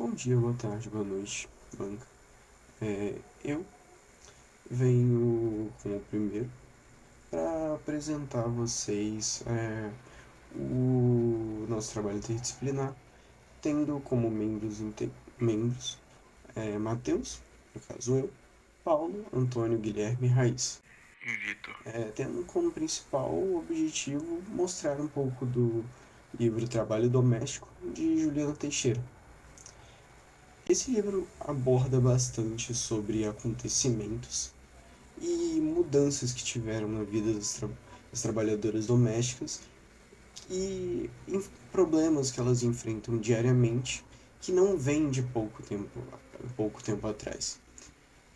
Bom dia, boa tarde, boa noite, banca. Eu venho como primeiro para apresentar a vocês o nosso trabalho interdisciplinar, tendo como membros Matheus, no caso eu, Paulo, Antônio, Guilherme e Raiz. E Vitor. Tendo como principal objetivo mostrar um pouco do livro Trabalho Doméstico de Juliana Teixeira. Esse livro aborda bastante sobre acontecimentos e mudanças que tiveram na vida das trabalhadoras domésticas e problemas que elas enfrentam diariamente que não vêm de pouco tempo atrás.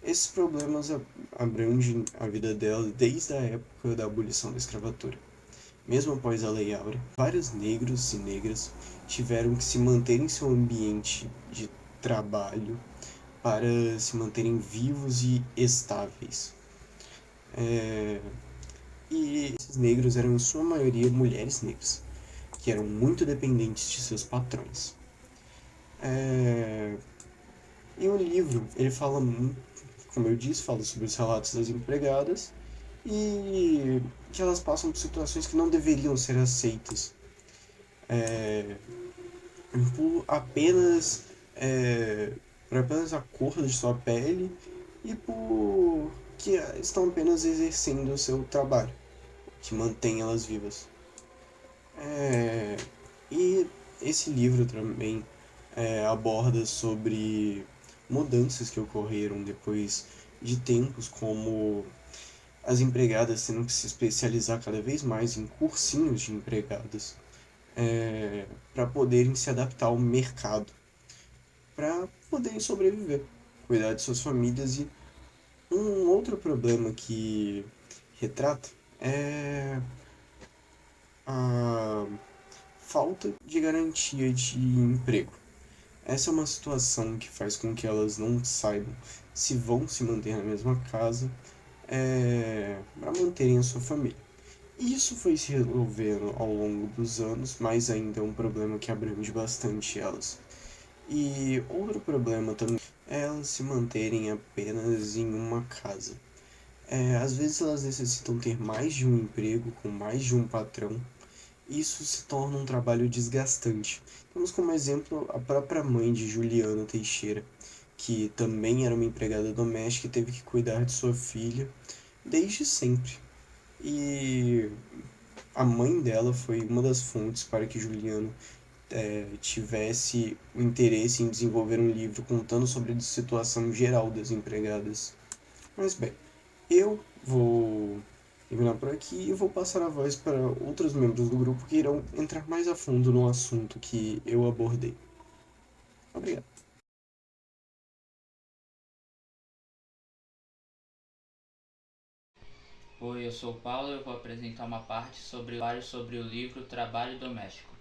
Esses problemas abrangem a vida delas desde a época da abolição da escravatura. Mesmo após a Lei Áurea, vários negros e negras tiveram que se manter em seu ambiente de trabalho para se manterem vivos e estáveis. E esses negros eram, em sua maioria, mulheres negras, que eram muito dependentes de seus patrões. E o livro, ele fala muito, como eu disse, fala sobre os relatos das empregadas e que elas passam por situações que não deveriam ser aceitas por por apenas a cor de sua pele e por que estão apenas exercendo o seu trabalho, que mantém elas vivas. E esse livro também aborda sobre mudanças que ocorreram depois de tempos, como as empregadas tendo que se especializar cada vez mais em cursinhos de empregadas para poderem se adaptar ao mercado, para poderem sobreviver, cuidar de suas famílias. E um outro problema que retrata é a falta de garantia de emprego. Essa é uma situação que faz com que elas não saibam se vão se manter na mesma casa para manterem a sua família. Isso foi se resolvendo ao longo dos anos, mas ainda é um problema que abrange bastante elas. E outro problema também é elas se manterem apenas em uma casa. Às vezes elas necessitam ter mais de um emprego com mais de um patrão. Isso se torna um trabalho desgastante. Temos como exemplo a própria mãe de Juliana Teixeira, que também era uma empregada doméstica e teve que cuidar de sua filha desde sempre. E a mãe dela foi uma das fontes para que Juliana tivesse o interesse em desenvolver um livro contando sobre a situação geral das empregadas. Mas bem, eu vou terminar por aqui e vou passar a voz para outros membros do grupo que irão entrar mais a fundo no assunto que eu abordei. Obrigado. Oi, eu sou o Paulo e eu vou apresentar uma parte sobre o livro Trabalho Doméstico.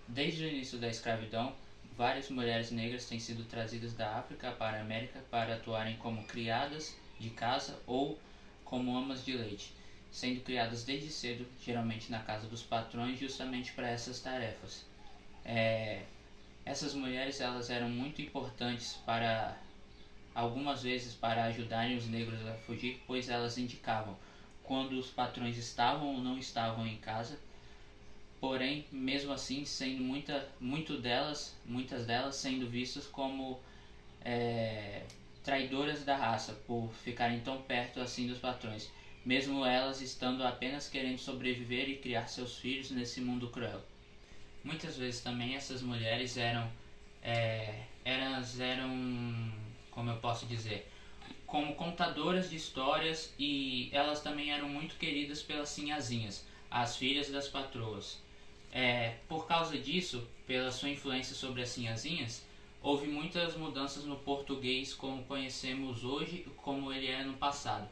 Desde o início da escravidão, várias mulheres negras têm sido trazidas da África para a América para atuarem como criadas de casa ou como amas de leite, sendo criadas desde cedo, geralmente na casa dos patrões, justamente para essas tarefas. Essas mulheres elas eram muito importantes para algumas vezes para ajudarem os negros a fugir, pois elas indicavam quando os patrões estavam ou não estavam em casa. Porém, mesmo assim, sendo muitas delas sendo vistas como traidoras da raça por ficarem tão perto assim dos patrões, mesmo elas estando apenas querendo sobreviver e criar seus filhos nesse mundo cruel. Muitas vezes também essas mulheres eram, como eu posso dizer, como contadoras de histórias, e elas também eram muito queridas pelas sinhazinhas, as filhas das patroas. Por causa disso, pela sua influência sobre as sinhazinhas, houve muitas mudanças no português como conhecemos hoje, como ele é no passado.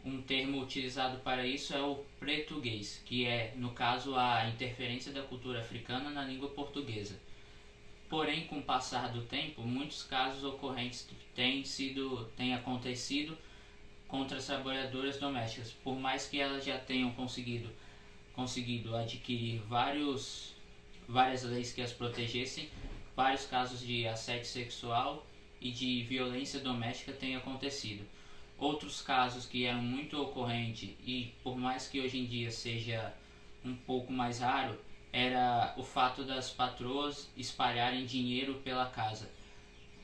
Um termo utilizado para isso é o pretuguês, que é, no caso, a interferência da cultura africana na língua portuguesa. Porém, com o passar do tempo, muitos casos ocorrentes têm acontecido contra as trabalhadoras domésticas. Por mais que elas já tenham conseguido adquirir várias leis que as protegessem, vários casos de assédio sexual e de violência doméstica têm acontecido. Outros casos que eram muito ocorrentes e por mais que hoje em dia seja um pouco mais raro, era o fato das patroas espalharem dinheiro pela casa.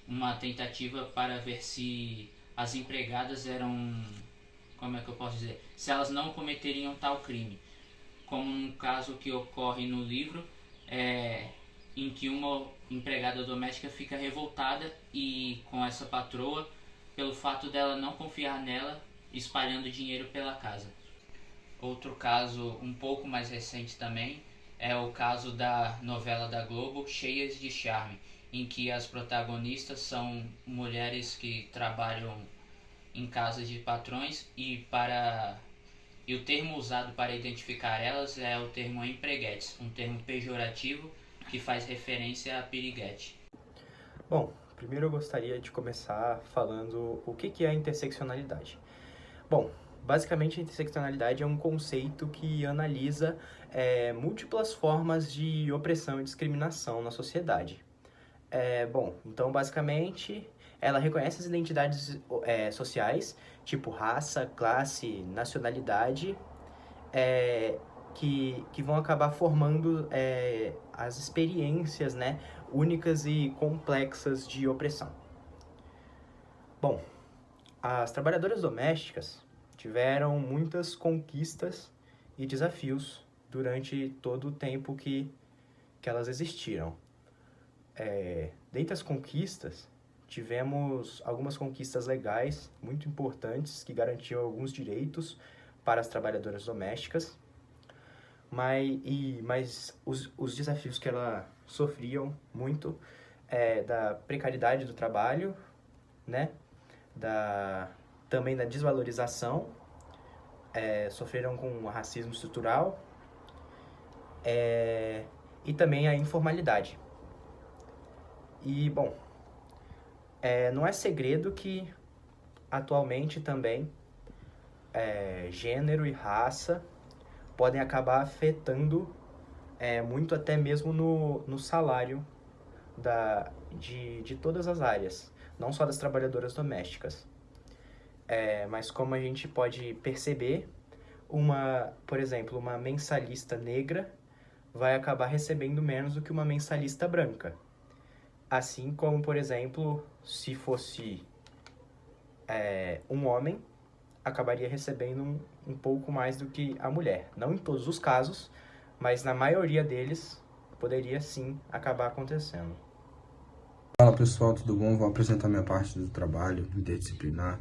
Uma tentativa para ver se as empregadas eram, como é que eu posso dizer, se elas não cometeriam tal crime. Como um caso que ocorre no livro, em que uma empregada doméstica fica revoltada e com essa patroa pelo fato dela não confiar nela, espalhando dinheiro pela casa. Outro caso um pouco mais recente também é o caso da novela da Globo Cheias de Charme, em que as protagonistas são mulheres que trabalham em casas de patrões e o termo usado para identificar elas é o termo empreguetes, um termo pejorativo que faz referência a piriguete. Bom, primeiro eu gostaria de começar falando o que é a interseccionalidade. Bom, basicamente a interseccionalidade é um conceito que analisa múltiplas formas de opressão e discriminação na sociedade. Então basicamente ela reconhece as identidades sociais, tipo raça, classe, nacionalidade, que vão acabar formando as experiências, né, únicas e complexas de opressão. Bom, as trabalhadoras domésticas tiveram muitas conquistas e desafios durante todo o tempo que elas existiram. Dentre as conquistas, tivemos algumas conquistas legais muito importantes que garantiam alguns direitos para as trabalhadoras domésticas, mas os desafios que elas sofriam muito da precariedade do trabalho, né? Também da desvalorização, sofreram com racismo estrutural e também a informalidade. E, bom, não é segredo que atualmente também gênero e raça podem acabar afetando muito até mesmo no salário de todas as áreas, não só das trabalhadoras domésticas. Mas como a gente pode perceber, por exemplo, uma mensalista negra vai acabar recebendo menos do que uma mensalista branca. Assim como, por exemplo, se fosse um homem, acabaria recebendo um pouco mais do que a mulher. Não em todos os casos, mas na maioria deles poderia sim acabar acontecendo. Fala pessoal, tudo bom? Vou apresentar minha parte do trabalho interdisciplinar.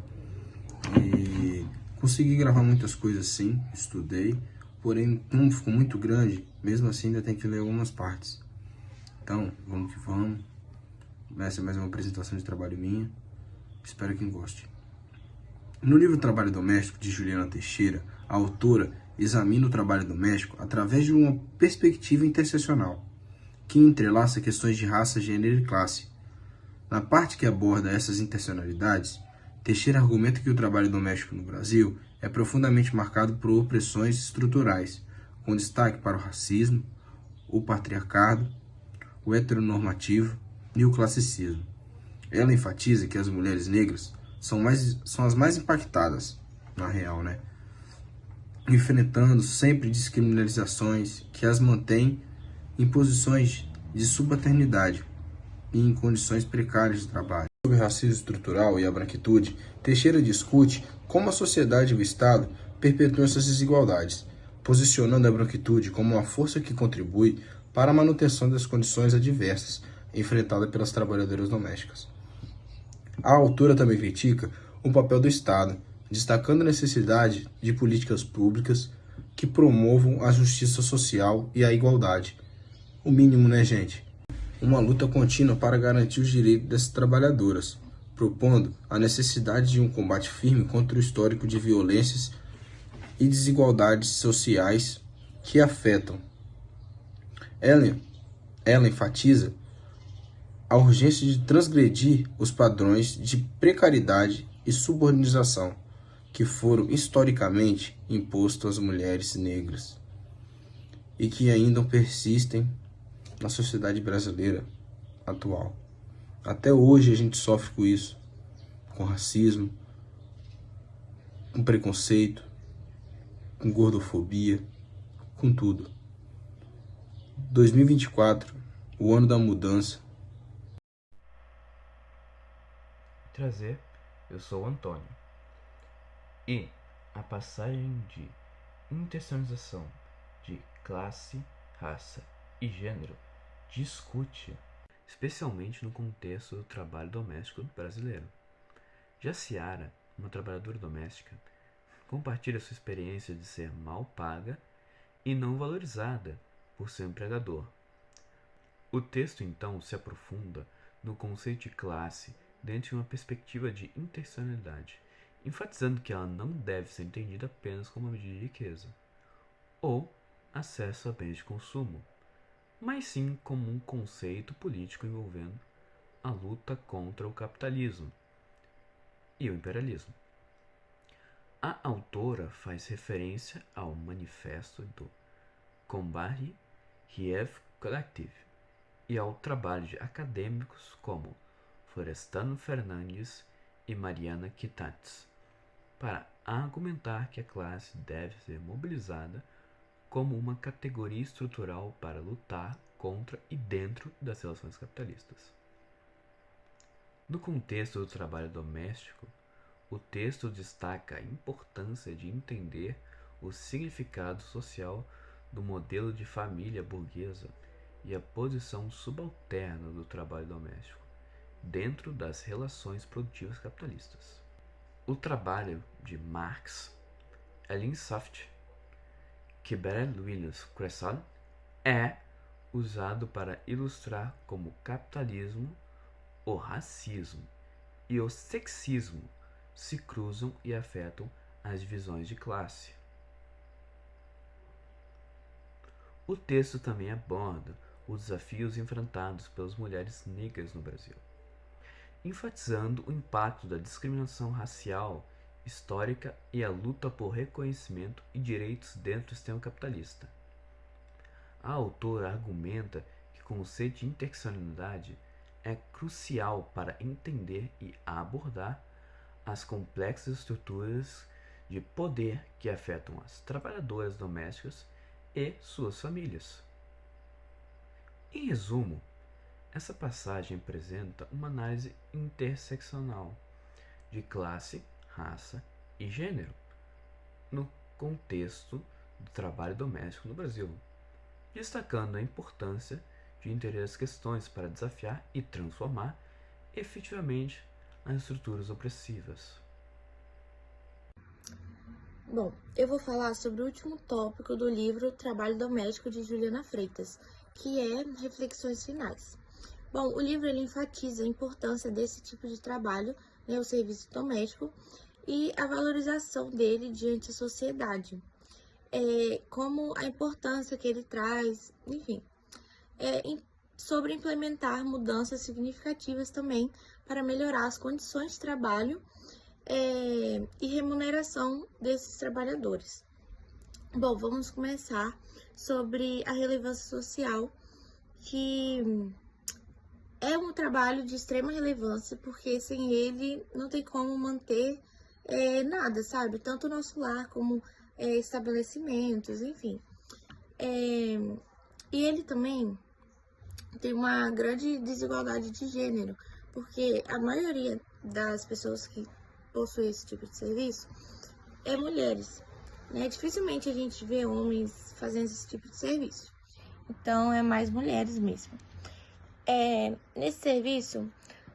E consegui gravar muitas coisas sim, estudei, porém como ficou muito grande, mesmo assim ainda tem que ler algumas partes. Então, vamos que vamos. Essa é mais uma apresentação de trabalho minha. Espero que goste. No livro Trabalho Doméstico, de Juliana Teixeira, a autora examina o trabalho doméstico através de uma perspectiva interseccional, que entrelaça questões de raça, gênero e classe. Na parte que aborda essas interseccionalidades, Teixeira argumenta que o trabalho doméstico no Brasil é profundamente marcado por opressões estruturais, com destaque para o racismo, o patriarcado, o heteronormativo e o classicismo. Ela enfatiza que as mulheres negras são as mais impactadas, na real, né? Enfrentando sempre descriminalizações que as mantêm em posições de subalternidade e em condições precárias de trabalho. Sobre racismo estrutural e a branquitude, Teixeira discute como a sociedade e o Estado perpetuam essas desigualdades, posicionando a branquitude como uma força que contribui para a manutenção das condições adversas enfrentadas pelas trabalhadoras domésticas. A autora também critica o papel do Estado, destacando a necessidade de políticas públicas que promovam a justiça social e a igualdade. O mínimo, né, gente? Uma luta contínua para garantir os direitos dessas trabalhadoras, propondo a necessidade de um combate firme contra o histórico de violências e desigualdades sociais que afetam. Ela enfatiza a urgência de transgredir os padrões de precariedade e subordinação que foram historicamente impostos às mulheres negras e que ainda persistem na sociedade brasileira atual. Até hoje a gente sofre com isso, com racismo, com preconceito, com gordofobia, com tudo. 2024, o ano da mudança. Prazer, eu sou o Antônio. E a passagem de interseccionalização de classe, raça e gênero discute, especialmente no contexto do trabalho doméstico brasileiro. Já Ciara, uma trabalhadora doméstica, compartilha sua experiência de ser mal paga e não valorizada por seu empregador. O texto então se aprofunda no conceito de classe dentro de uma perspectiva de interseccionalidade, enfatizando que ela não deve ser entendida apenas como uma medida de riqueza ou acesso a bens de consumo, mas sim como um conceito político envolvendo a luta contra o capitalismo e o imperialismo. A autora faz referência ao manifesto do Combahee Riev Collective e ao trabalho de acadêmicos como Florestano Fernandes e Mariana Kitatz, para argumentar que a classe deve ser mobilizada como uma categoria estrutural para lutar contra e dentro das relações capitalistas. No contexto do trabalho doméstico, o texto destaca a importância de entender o significado social do modelo de família burguesa e a posição subalterna do trabalho doméstico dentro das relações produtivas capitalistas. O trabalho de Marx, Elin Saft, Kiberet Williams Cressol é usado para ilustrar como o capitalismo, o racismo e o sexismo se cruzam e afetam as divisões de classe. O texto também aborda os desafios enfrentados pelas mulheres negras no Brasil, enfatizando o impacto da discriminação racial histórica e a luta por reconhecimento e direitos dentro do sistema capitalista. A autora argumenta que o conceito de interseccionalidade é crucial para entender e abordar as complexas estruturas de poder que afetam as trabalhadoras domésticas e suas famílias. Em resumo, essa passagem apresenta uma análise interseccional de classe, raça e gênero no contexto do trabalho doméstico no Brasil, destacando a importância de entender as questões para desafiar e transformar efetivamente as estruturas opressivas. Bom, eu vou falar sobre o último tópico do livro Trabalho Doméstico de Juliana Freitas, que é Reflexões Finais. Bom, o livro ele enfatiza a importância desse tipo de trabalho, né, o serviço doméstico, e a valorização dele diante da sociedade, como a importância que ele traz, enfim, sobre implementar mudanças significativas também para melhorar as condições de trabalho e remuneração desses trabalhadores. Bom, vamos começar sobre a relevância social, que é um trabalho de extrema relevância, porque sem ele não tem como manter nada, sabe? Tanto o nosso lar como estabelecimentos, enfim. E ele também tem uma grande desigualdade de gênero, porque a maioria das pessoas que possuem esse tipo de serviço é mulheres, né? Dificilmente a gente vê homens fazendo esse tipo de serviço, então é mais mulheres mesmo. Nesse serviço,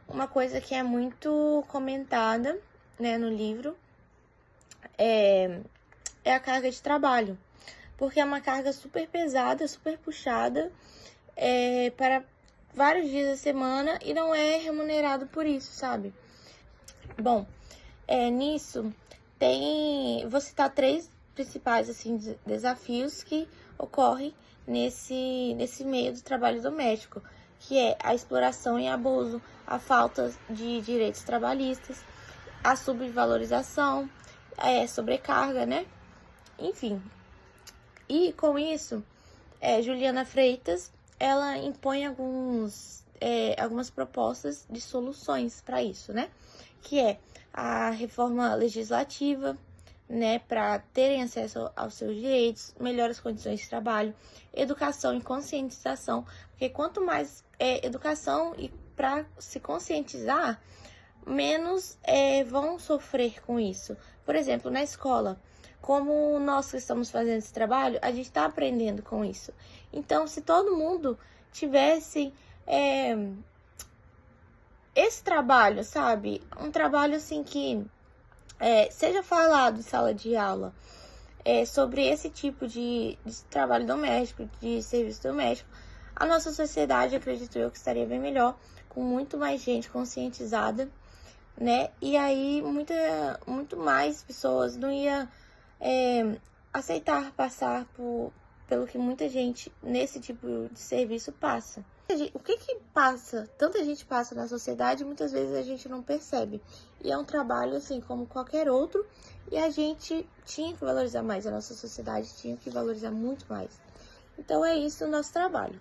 uma coisa que é muito comentada, né, no livro é a carga de trabalho, porque é uma carga super pesada, super puxada, para vários dias da semana e não é remunerado por isso, sabe? Bom, nisso vou citar 3 principais assim, desafios que ocorrem nesse meio do trabalho doméstico, que é a exploração e abuso, a falta de direitos trabalhistas, a subvalorização, sobrecarga, né? Enfim. E com isso, Juliana Freitas, ela impõe alguns algumas propostas de soluções para isso, né? Que é a reforma legislativa, né, para terem acesso aos seus direitos, melhores condições de trabalho, educação e conscientização, porque quanto mais educação e para se conscientizar, menos vão sofrer com isso. Por exemplo, na escola, como nós que estamos fazendo esse trabalho, a gente está aprendendo com isso. Então, se todo mundo tivesse esse trabalho, sabe? Um trabalho assim que seja falado em sala de aula sobre esse tipo de trabalho doméstico, de serviço doméstico, a nossa sociedade, acredito eu, que estaria bem melhor, com muito mais gente conscientizada, né? E aí muito mais pessoas não ia aceitar passar pelo que muita gente nesse tipo de serviço passa. O que passa, tanta gente passa na sociedade, muitas vezes a gente não percebe. E é um trabalho assim como qualquer outro, e a gente tinha que valorizar mais, a nossa sociedade tinha que valorizar muito mais. Então é isso o nosso trabalho.